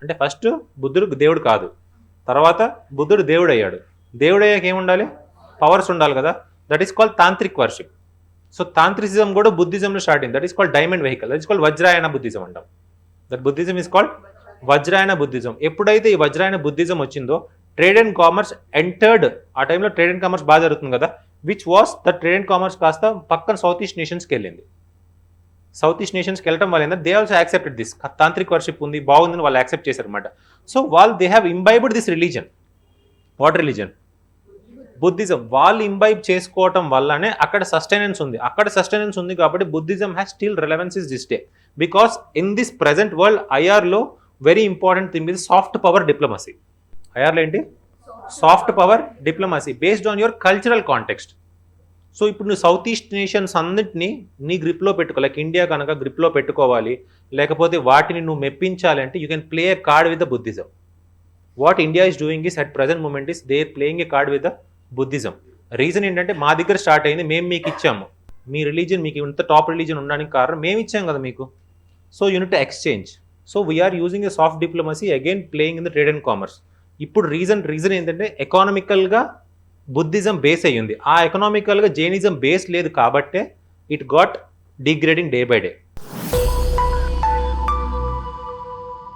అంటే ఫస్ట్ బుద్ధుడు దేవుడు కాదు, తర్వాత బుద్ధుడు దేవుడు అయ్యాడు. దేవుడు అయ్యాక ఏముండాలి? పవర్స్ ఉండాలి కదా. That is called tantric worship. So tantricism కూడా బుద్ధిజంలో స్టార్ట్ అయింది. That is called diamond vehicle. That is called Vajrayana Buddhism అంటాం. That Buddhism is called Vajrayana Buddhism. ఎప్పుడైతే ఈ వజ్రాయన బుద్ధిజం వచ్చిందో ట్రేడ్ అండ్ కామర్స్ ఎంటర్డ్. ఆ టైంలో ట్రేడ్ అండ్ కామర్స్ బాగా జరుగుతుంది కదా, which was the trade and commerce కాస్త పక్కన సౌత్ ఈస్ట్ నేషన్స్కి వెళ్ళింది. సౌత్ ఈస్ట్ నేషన్స్కి వెళ్ళడం వల్ల ఏంటంటే they also accepted this. Tantric worship ఉంది, బాగుందని వాళ్ళు యాక్సెప్ట్ చేశారు అనమాట. సో వాళ్ళు they have imbibed this religion. What religion? Buddhism. వాళ్ళు ఇంబైబ్ చేసుకోవటం వల్లనే అక్కడ సస్టైనెన్స్ ఉంది. అక్కడ సస్టైనెన్స్ ఉంది కాబట్టి Buddhism has still relevance is this day. Because in this present world ఐఆర్లో very important thing is soft power diplomacy. ఐఆర్లో ఏంటి? Soft power diplomacy based on your cultural context. So ఇప్పుడు నువ్వు సౌత్ ఈస్ట్ నేషన్స్ అన్నింటినీ నీ గ్రిప్లో పెట్టుకో. Like India కనుక గ్రిప్లో పెట్టుకోవాలి, లేకపోతే వాటిని నువ్వు మెప్పించాలి అంటే you can play a card with the Buddhism. What India is doing is at present moment is they playing a card with the Buddhism. Reason ఏంటంటే మా దగ్గర స్టార్ట్ అయింది, మేము మీకు ఇచ్చాము. మీ రిలీజన్ మీకు ఇంత టాప్ రిలీజన్ ఉండడానికి కారణం మేము ఇచ్చాం కదా మీకు. So unit to exchange. So we are using a soft diplomacy again playing in the trade and commerce. ఇప్పుడు రీజన్ ఏంటంటే ఎకానమికల్గా బుద్ధిజం బేస్ అయ్యింది. ఆ ఎకనామికల్గా జైనిజం బేస్ లేదు కాబట్టే it got degrading day by day.